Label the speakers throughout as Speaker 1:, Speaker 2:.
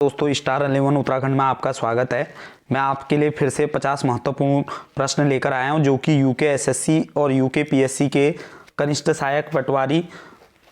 Speaker 1: दोस्तों स्टार 11 उत्तराखंड में आपका स्वागत है। मैं आपके लिए फिर से 50 महत्वपूर्ण प्रश्न लेकर आया हूं जो कि यूके एसएससी और यूके पीएससी के कनिष्ठ सहायक पटवारी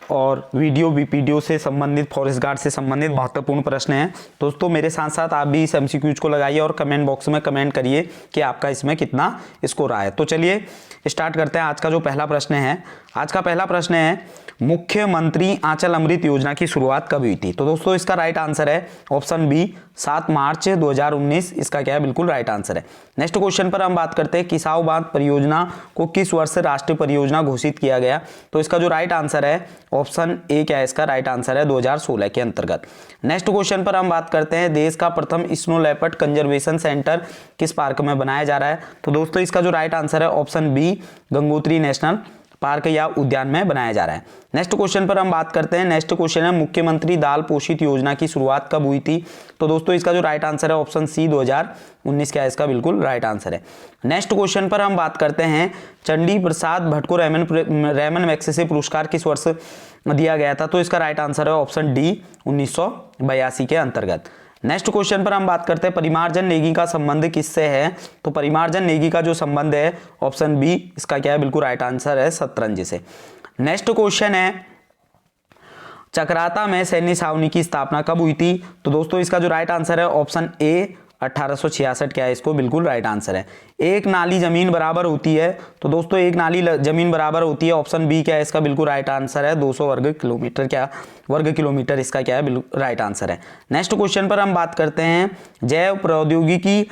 Speaker 1: और वीडियो बीपीडीओ से संबंधित फॉरेस्ट गार्ड से संबंधित महत्वपूर्ण प्रश्न हैं। दोस्तों मेरे साथ साथ आप भी इस एमसीक्यूज को लगाइए और कमेंट बॉक्स में कमेंट करिए कि आपका इसमें कितना स्कोर आया। तो चलिए स्टार्ट करते हैं। आज का जो पहला प्रश्न है, आज का पहला प्रश्न है मुख्यमंत्री आंचल अमृत योजना की शुरुआत कब हुई थी? तो दोस्तों इसका राइट आंसर है ऑप्शन बी 7 मार्च 2019। इसका क्या है? बिल्कुल राइट आंसर है। नेक्स्ट क्वेश्चन पर हम बात करते हैं किसाऊ बांध परियोजना को किस वर्ष से राष्ट्रीय परियोजना घोषित किया गया? तो इसका जो राइट आंसर है ऑप्शन ए क्या है? इसका राइट आंसर है 2016 के अंतर्गत। नेक्स्ट क्वेश्चन पर हम बात करते हैं देश का प्रथम स्नो लेपर्ड कंजर्वेशन सेंटर किस पार्क में बनाया जा रहा है? तो दोस्तों इसका जो राइट आंसर है option b Gangotri national park या उद्यान में बनाया जा रहा है। नेक्स्ट क्वेश्चन पर हम बात करते हैं। नेक्स्ट क्वेश्चन है मुख्यमंत्री दाल पोषित योजना की शुरुआत कब हुई थी? तो दोस्तों इसका जो राइट आंसर है ऑप्शन सी 2019 क्या है? इसका बिल्कुल राइट आंसर है। नेक्स्ट क्वेश्चन पर हम बात करते हैं चंडी प्रसाद भटको रेमन मैग्सेसे पुरस्कार किस वर्ष दिया गया था? तो इसका राइट आंसर है ऑप्शन डी 1982 के अंतर्गत। नेक्स्ट क्वेश्चन पर हम बात करते हैं परिमार्जन नेगी का संबंध किससे है? तो परिमार्जन नेगी का जो संबंध है ऑप्शन बी इसका क्या है? बिल्कुल राइट आंसर है शतरंज से। नेक्स्ट क्वेश्चन है चक्राता में सैन्य छावनी की स्थापना कब हुई थी? तो दोस्तों इसका जो राइट आंसर है ऑप्शन ए 1866 क्या है? इसको बिल्कुल राइट आंसर है। एक नाली जमीन बराबर होती है? तो दोस्तों एक नाली जमीन बराबर होती है ऑप्शन बी क्या है? इसका बिल्कुल राइट आंसर है 200 वर्ग किलोमीटर। क्या वर्ग किलोमीटर? इसका क्या है? बिल्कुल राइट आंसर है। नेक्स्ट क्वेश्चन पर हम बात करते हैं जैव प्रौद्योगिकी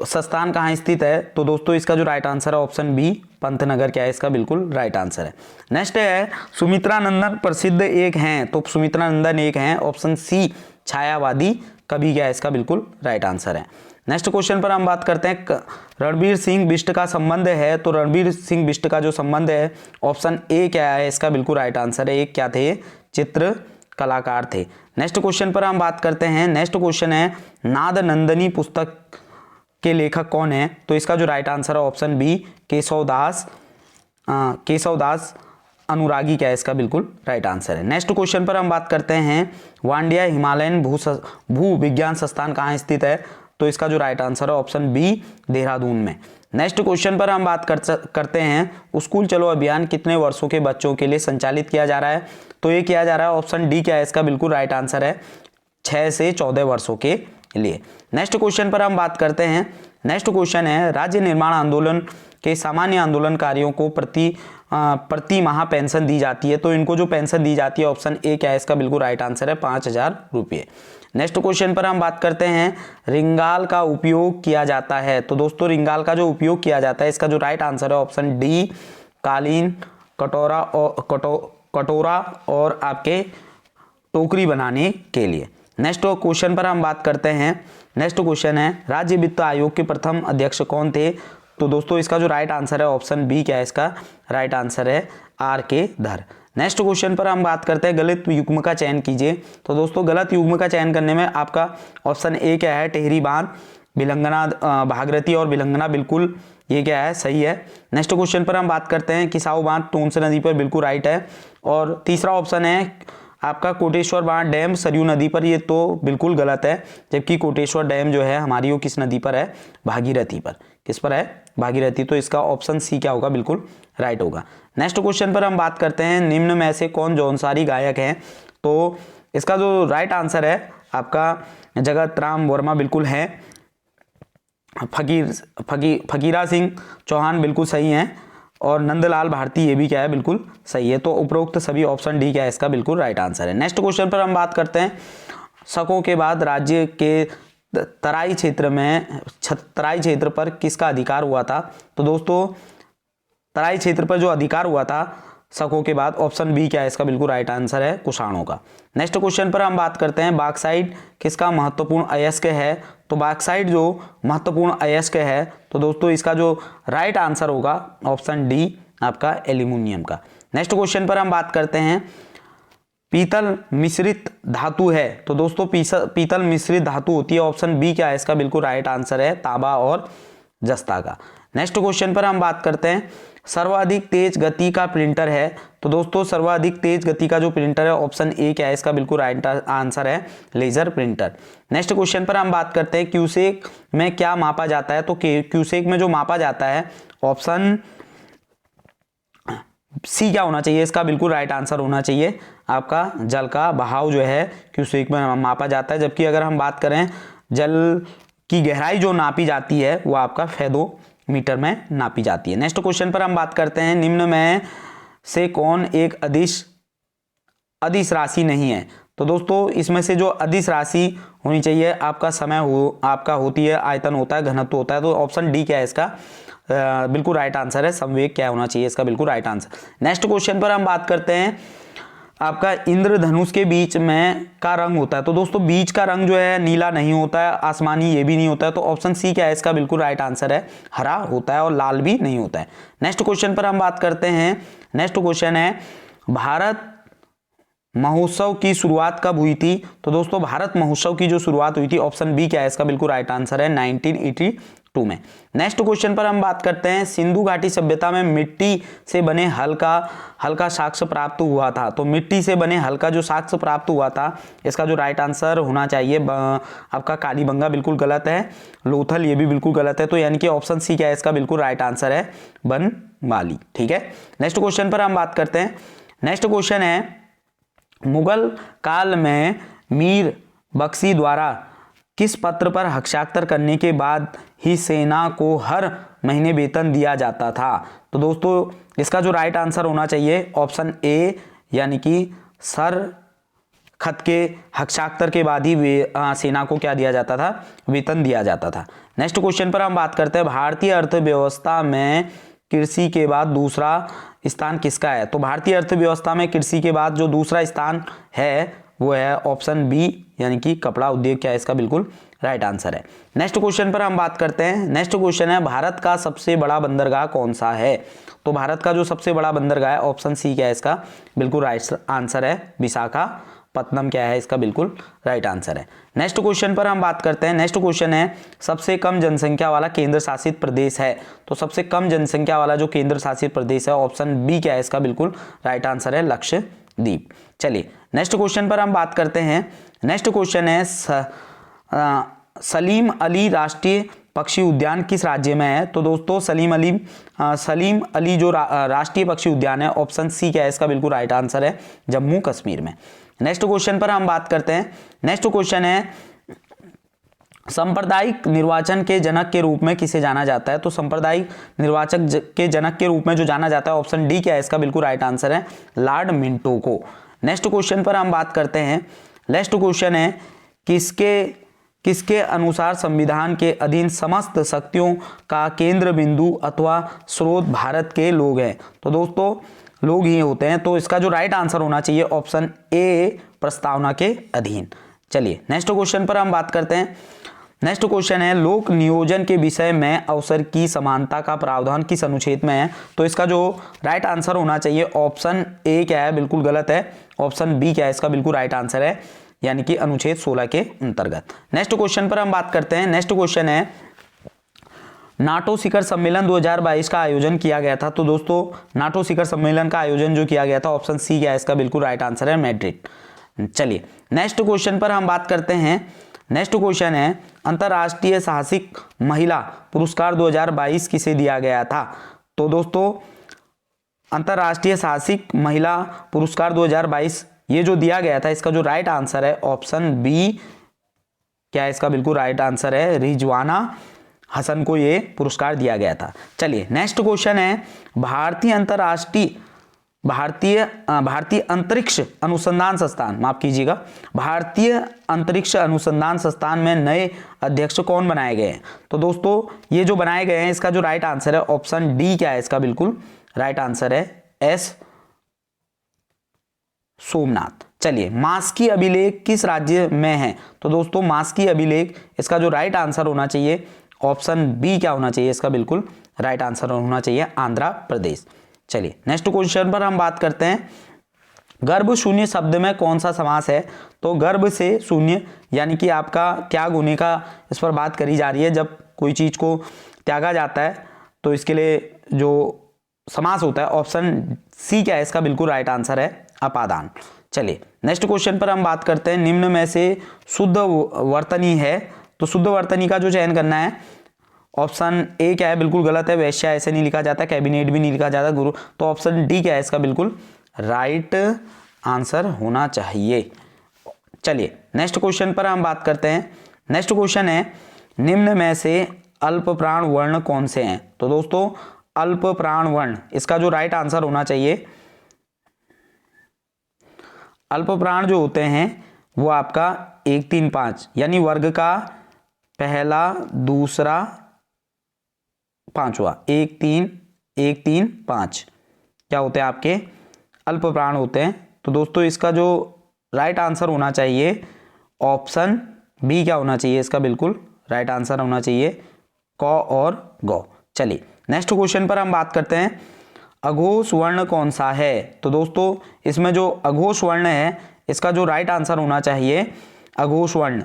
Speaker 1: संस्थान कहाँ स्थित है? तो दोस्तों इसका जो राइट आंसर है ऑप्शन बी पंतनगर क्या है? इसका बिल्कुल राइट आंसर है। नेक्स्ट है सुमित्रा नंदन प्रसिद्ध एक हैं? तो सुमित्रा नंदन एक हैं ऑप्शन सी छायावादी कवि क्या है? इसका बिल्कुल राइट आंसर है। नेक्स्ट क्वेश्चन पर हम बात करते हैं रणबीर सिंह बिष्ट का संबंध है? तो रणबीर सिंह बिष्ट का जो संबंध है ऑप्शन ए क्या है? इसका बिल्कुल राइट आंसर है। एक क्या थे? चित्र कलाकार थे। नेक्स्ट क्वेश्चन पर हम बात करते हैं। नेक्स्ट क्वेश्चन है नाद नंदनी पुस्तक के लेखक कौन है? तो इसका जो राइट आंसर है ऑप्शन बी केशवदास अनुरागी क्या है? इसका बिल्कुल राइट आंसर है। नेक्स्ट क्वेश्चन पर हम बात करते हैं वांडिया हिमालयन भू विज्ञान संस्थान कहाँ स्थित है? तो इसका जो राइट आंसर है ऑप्शन बी देहरादून में। नेक्स्ट क्वेश्चन पर हम बात करते हैं स्कूल चलो अभियान कितने वर्षों के बच्चों के लिए संचालित किया जा रहा है? तो ये किया जा रहा है ऑप्शन डी क्या है? इसका बिल्कुल राइट आंसर है 6 से 14 वर्षों के लिए। नेक्स्ट क्वेश्चन पर हम बात करते हैं। नेक्स्ट क्वेश्चन है राज्य निर्माण आंदोलन के सामान्य आंदोलनकारियों को प्रति माह पेंशन दी जाती है? तो इनको जो पेंशन दी जाती है ऑप्शन ए क्या है? इसका बिल्कुल राइट आंसर है 5000 रुपये। नेक्स्ट क्वेश्चन पर हम बात करते हैं रिंगाल का उपयोग किया जाता है? तो दोस्तों रिंगाल का जो उपयोग किया जाता है इसका जो राइट आंसर है ऑप्शन डी कालीन कटोरा और आपके टोकरी बनाने के लिए। नेक्स्ट क्वेश्चन पर हम बात करते हैं। नेक्स्ट क्वेश्चन है राज्य वित्त आयोग के प्रथम अध्यक्ष कौन थे? तो दोस्तों इसका जो राइट आंसर है ऑप्शन बी क्या है? इसका राइट आंसर है आर के धर। नेक्स्ट क्वेश्चन पर हम बात करते हैं गलत युग्म का चयन कीजिए? तो दोस्तों गलत युग्म का चयन करने में आपका ऑप्शन ए क्या है? टेहरी बांध बिलंगना भागीरथी और बिलंगना बिल्कुल ये क्या है? सही है। नेक्स्ट क्वेश्चन पर हम बात करते हैं किसाऊ बांध टोंस नदी पर बिल्कुल राइट है। और तीसरा ऑप्शन है आपका कोटेश्वर बांध डैम सरयू नदी पर, ये तो बिल्कुल गलत है। जबकि कोटेश्वर डैम जो है हमारी वो किस नदी पर है? भागीरथी पर। किस पर है? भागीरथी। तो इसका ऑप्शन सी क्या होगा? बिल्कुल राइट होगा। नेक्स्ट क्वेश्चन पर हम बात करते हैं निम्न में से कौन जौनसारी गायक हैं? तो इसका जो राइट आंसर है आपका जगत राम वर्मा बिल्कुल है। फकीरा सिंह चौहान बिल्कुल सही हैं और नंदलाल भारती ये भी क्या है? बिल्कुल सही है। तो उपरोक्त सभी ऑप्शन डी क्या है? इसका बिल्कुल राइट आंसर है। नेक्स्ट क्वेश्चन पर हम बात करते हैं शकों के बाद राज्य के तराई क्षेत्र पर किसका अधिकार हुआ था? तो दोस्तों तराई क्षेत्र पर जो अधिकार हुआ था शकों के बाद ऑप्शन बी क्या है? इसका बिल्कुल राइट आंसर है कुषाणों का। नेक्स्ट क्वेश्चन पर हम बात करते हैं बॉक्साइट किसका महत्वपूर्ण अयस्क है? तो बॉक्साइट जो महत्वपूर्ण अयस्क है तो दोस्तों इसका जो राइट आंसर होगा ऑप्शन डी आपका एल्यूमिनियम का। नेक्स्ट क्वेश्चन पर हम बात करते हैं पीतल मिश्रित धातु है? तो दोस्तों पीतल मिश्रित धातु होती है ऑप्शन बी क्या है? इसका बिल्कुल राइट आंसर है तांबा और जस्ता का। नेक्स्ट क्वेश्चन पर हम बात करते हैं सर्वाधिक तेज गति का प्रिंटर है? तो दोस्तों सर्वाधिक तेज गति का जो प्रिंटर है ऑप्शन ए क्या है इसका बिल्कुल राइट आंसर है, लेजर प्रिंटर। नेक्स्ट क्वेश्चन पर हम बात करते हैं क्यूसेक में क्या मापा जाता है? तो क्यूसेक में जो मापा जाता है ऑप्शन सी क्या होना चाहिए इसका बिल्कुल राइट आंसर होना चाहिए आपका जल का बहाव जो है क्यूसेक में मापा जाता है। जबकि अगर हम बात करें जल की गहराई जो नापी जाती है वो आपका फेदोमीटर में नापी जाती है। नेक्स्ट क्वेश्चन पर हम बात करते हैं निम्न में से कौन एक अदिश राशि नहीं है? तो दोस्तों इसमें से जो अदिश राशि होनी चाहिए आपका समय आपका होती है, आयतन होता है, घनत्व होता है। तो ऑप्शन डी क्या है इसका बिल्कुल राइट आंसर है, संवेग क्या होना चाहिए इसका बिल्कुल राइट आंसर। नेक्स्ट क्वेश्चन पर हम बात करते हैं आपका इंद्रधनुष के बीच में का रंग होता है। तो दोस्तों बीच का रंग जो है नीला नहीं होता है, आसमानी ये भी नहीं होता है। तो ऑप्शन सी क्या है इसका बिल्कुल राइट आंसर है, हरा होता है और लाल भी नहीं होता है। नेक्स्ट क्वेश्चन पर हम बात करते हैं। नेक्स्ट क्वेश्चन है भारत महोत्सव की शुरुआत कब हुई थी? तो दोस्तों भारत महोत्सव की जो शुरुआत हुई थी ऑप्शन बी क्या है इसका बिल्कुल राइट आंसर है, 1982 में। नेक्स्ट क्वेश्चन पर हम बात करते हैं सिंधु घाटी सभ्यता में मिट्टी से बने हल्का साक्ष्य प्राप्त हुआ था। तो मिट्टी से बने हल्का जो साक्ष्य प्राप्त हुआ था इसका जो राइट आंसर होना चाहिए आपका कालीबंगा बिल्कुल गलत है, लोथल ये भी बिल्कुल गलत है। तो यानी कि ऑप्शन सी क्या है इसका बिल्कुल राइट आंसर है, बनमाली। ठीक है, नेक्स्ट क्वेश्चन पर हम बात करते हैं। नेक्स्ट क्वेश्चन है मुगल काल में मीर बख्शी द्वारा किस पत्र पर हस्ताक्षर करने के बाद ही सेना को हर महीने वेतन दिया जाता था? तो दोस्तों इसका जो राइट आंसर होना चाहिए ऑप्शन ए यानी कि सर खत के हस्ताक्षर के बाद ही सेना को क्या दिया जाता था, वेतन दिया जाता था। नेक्स्ट क्वेश्चन पर हम बात करते हैं भारतीय अर्थव्यवस्था में कृषि के बाद दूसरा स्थान किसका है? तो भारतीय अर्थव्यवस्था में कृषि के बाद जो दूसरा स्थान है वो है ऑप्शन बी यानी कि कपड़ा उद्योग क्या है इसका बिल्कुल राइट आंसर है। नेक्स्ट क्वेश्चन पर हम बात करते हैं। नेक्स्ट क्वेश्चन है भारत का सबसे बड़ा बंदरगाह कौन सा है? तो भारत का जो सबसे बड़ा बंदरगाह है ऑप्शन सी क्या है इसका बिल्कुल राइट आंसर है, विशाखापत्तनम क्या है इसका बिल्कुल राइट आंसर है। नेक्स्ट क्वेश्चन पर हम बात करते हैं। नेक्स्ट क्वेश्चन है सबसे कम जनसंख्या वाला केंद्र शासित प्रदेश है? तो सबसे कम जनसंख्या वाला जो केंद्र शासित प्रदेश है ऑप्शन बी क्या है इसका बिल्कुल राइट आंसर है, लक्षद्वीप। चलिए नेक्स्ट क्वेश्चन पर हम बात करते हैं। नेक्स्ट क्वेश्चन है सलीम अली राष्ट्रीय पक्षी उद्यान किस राज्य में है? तो दोस्तों सलीम अली जो राष्ट्रीय पक्षी उद्यान है ऑप्शन सी क्या है इसका बिल्कुल राइट आंसर है, जम्मू कश्मीर में। नेक्स्ट क्वेश्चन पर हम बात करते हैं। नेक्स्ट क्वेश्चन है सांप्रदायिक निर्वाचन के जनक के रूप में किसे जाना जाता है? तो सांप्रदायिक निर्वाचन के जनक के रूप में जो जाना जाता है ऑप्शन डी क्या है इसका बिल्कुल राइट आंसर है, लॉर्ड मिंटो को। नेक्स्ट क्वेश्चन पर हम बात करते हैं। नेक्स्ट क्वेश्चन है किसके अनुसार संविधान के अधीन समस्त शक्तियों का केंद्र बिंदु अथवा स्रोत भारत के लोग हैं? तो दोस्तों लोग ही होते हैं। तो इसका जो राइट आंसर होना चाहिए ऑप्शन ए प्रस्तावना के अधीन। चलिए नेक्स्ट क्वेश्चन पर हम बात करते हैं। नेक्स्ट क्वेश्चन है लोक नियोजन के विषय में अवसर की समानता का प्रावधान किस अनुच्छेद में है? तो इसका जो राइट आंसर होना चाहिए ऑप्शन ए क्या है बिल्कुल गलत है, ऑप्शन बी क्या है इसका बिल्कुल राइट आंसर है, यानी कि अनुच्छेद 16 के अंतर्गत। नेक्स्ट क्वेश्चन पर हम बात करते हैं। नेक्स्ट क्वेश्चन है नाटो शिखर सम्मेलन 2022 का आयोजन किया गया था। तो दोस्तों नाटो शिखर सम्मेलन का आयोजन जो किया गया था ऑप्शन सी क्या है इसका बिल्कुल राइट आंसर है, मैड्रिड। चलिए नेक्स्ट क्वेश्चन पर हम बात करते हैं। नेक्स्ट क्वेश्चन है अंतर्राष्ट्रीय साहसिक महिला पुरस्कार 2022 किसे दिया गया था? तो दोस्तों अंतर्राष्ट्रीय साहसिक महिला पुरस्कार 2022 ये जो दिया गया था इसका जो राइट आंसर है ऑप्शन बी क्या है इसका बिल्कुल राइट आंसर है, रिजवाना हसन को ये पुरस्कार दिया गया था। चलिए नेक्स्ट क्वेश्चन है भारतीय अंतरिक्ष अनुसंधान संस्थान, माफ कीजिएगा, भारतीय अंतरिक्ष अनुसंधान संस्थान में नए अध्यक्ष कौन बनाए गए हैं? तो दोस्तों ये जो बनाए गए हैं इसका जो राइट आंसर है ऑप्शन डी क्या है इसका बिल्कुल राइट आंसर है, एस सोमनाथ। चलिए मास्की अभिलेख किस राज्य में है? तो दोस्तों मास्की अभिलेख इसका जो राइट आंसर होना चाहिए ऑप्शन बी क्या होना चाहिए इसका बिल्कुल राइट आंसर होना चाहिए, आंध्र प्रदेश। चलिए नेक्स्ट क्वेश्चन पर हम बात करते हैं। गर्भ शून्य शब्द में कौन सा समास है? तो गर्भ से शून्य यानी कि आपका त्याग होने का इस पर बात करी जा रही है। जब कोई चीज को त्यागा जाता है तो इसके लिए जो समास होता है। ऑप्शन सी क्या है इसका बिल्कुल राइट आंसर है, अपादान। चलिए नेक्स्ट क्वेश्चन पर हम बात करते हैं। निम्न में से शुद्ध वर्तनी है, तो शुद्ध वर्तनी का जो चयन करना है, ऑप्शन ए क्या है बिल्कुल गलत है, वैश्या ऐसे नहीं लिखा जाता, कैबिनेट भी नहीं लिखा जाता, गुरु, तो ऑप्शन डी क्या है इसका बिल्कुल राइट आंसर होना चाहिए। चलिए नेक्स्ट क्वेश्चन पर हम बात करते हैं। नेक्स्ट क्वेश्चन है निम्न में से अल्प प्राण वर्ण कौन से हैं? तो दोस्तों अल्प प्राण वर्ण, इसका जो राइट आंसर होना चाहिए, अल्प प्राण जो होते हैं वो आपका 1 3 5 यानी वर्ग का पहला दूसरा पांचवा, 1 3 5 क्या होते हैं आपके अल्प प्राण होते हैं। तो दोस्तों इसका जो राइट आंसर होना चाहिए ऑप्शन बी क्या होना चाहिए इसका बिल्कुल राइट आंसर होना चाहिए, क और गौ। चलिए नेक्स्ट क्वेश्चन पर हम बात करते हैं। अघोष वर्ण कौन सा है? तो दोस्तों इसमें जो अघोष वर्ण है इसका जो राइट आंसर होना चाहिए अघोष वर्ण,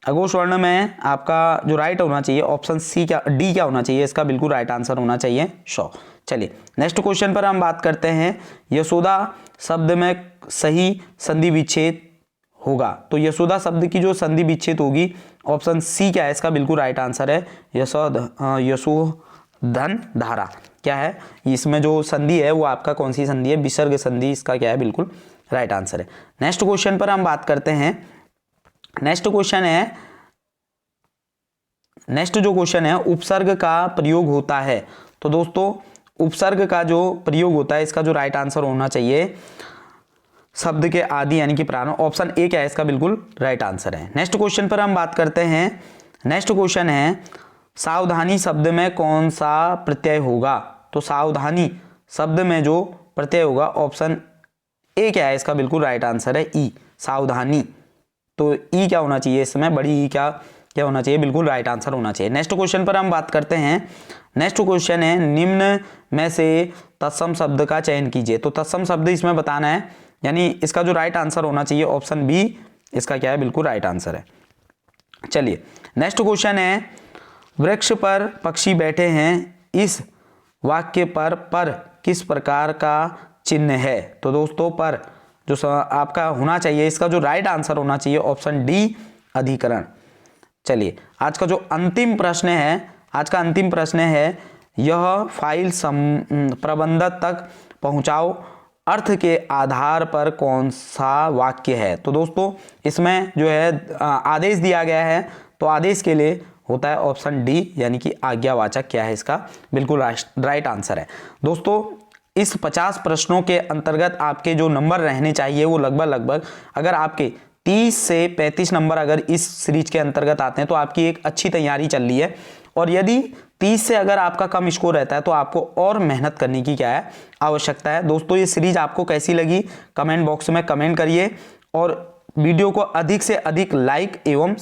Speaker 1: अघोष वर्ण में आपका जो राइट होना चाहिए ऑप्शन सी क्या डी क्या होना चाहिए इसका बिल्कुल राइट आंसर होना चाहिए, शौ। चलिए नेक्स्ट क्वेश्चन पर हम बात करते हैं। यशोदा शब्द में सही संधि विच्छेद होगा, तो यशोदा शब्द की जो संधि विच्छेद होगी ऑप्शन सी क्या है इसका बिल्कुल राइट आंसर है, यशोधन धारा। क्या है इसमें जो संधि है वो आपका कौन सी संधि है? विसर्ग संधि, इसका क्या है बिल्कुल राइट आंसर है। नेक्स्ट क्वेश्चन पर हम बात करते हैं। नेक्स्ट क्वेश्चन है, नेक्स्ट जो क्वेश्चन है उपसर्ग का प्रयोग होता है। तो दोस्तों उपसर्ग का जो प्रयोग होता है इसका जो राइट आंसर होना चाहिए शब्द के आदि यानी कि प्राण, ऑप्शन ए क्या है इसका बिल्कुल राइट आंसर है। नेक्स्ट क्वेश्चन पर हम बात करते हैं। नेक्स्ट क्वेश्चन है सावधानी शब्द में कौन सा प्रत्यय होगा? तो सावधानी शब्द में जो प्रत्यय होगा ऑप्शन ए क्या है इसका बिल्कुल राइट आंसर है, ई, सावधानी। तो ई क्या होना चाहिए इसमें, बड़ी ई क्या होना चाहिए, बिल्कुल राइट आंसर होना चाहिए। नेक्स्ट क्वेश्चन पर हम बात करते हैं। नेक्स्ट क्वेश्चन है निम्न में से तत्सम शब्द का चयन कीजिए। तो तत्सम शब्द इसमें बताना है, यानी इसका जो राइट आंसर होना चाहिए ऑप्शन बी इसका क्या है बिल्कुल राइट आंसर है। चलिए नेक्स्ट क्वेश्चन है वृक्ष पर पक्षी बैठे हैं, इस वाक्य पर किस प्रकार का चिन्ह है? तो दोस्तों पर जो आपका होना चाहिए इसका जो राइट आंसर होना चाहिए ऑप्शन डी अधिकरण। चलिए आज का जो अंतिम प्रश्न है, आज का अंतिम प्रश्न है यह फाइल प्रबंधक तक पहुंचाओ अर्थ के आधार पर कौन सा वाक्य है? तो दोस्तों इसमें जो है आदेश दिया गया है, तो आदेश के लिए होता है ऑप्शन डी यानी कि आज्ञावाचक। क्या है इसका बिल्कुल राइट आंसर है। दोस्तों इस 50 प्रश्नों के अंतर्गत आपके जो नंबर रहने चाहिए वो लगभग अगर आपके 30 से 35 नंबर अगर इस सीरीज के अंतर्गत आते हैं तो आपकी एक अच्छी तैयारी चल रही है। और यदि 30 से अगर आपका कम स्कोर रहता है तो आपको और मेहनत करने की क्या है आवश्यकता है। दोस्तों ये सीरीज आपको कैसी लगी कमेंट बॉक्स में कमेंट करिए और वीडियो को अधिक से अधिक लाइक एवं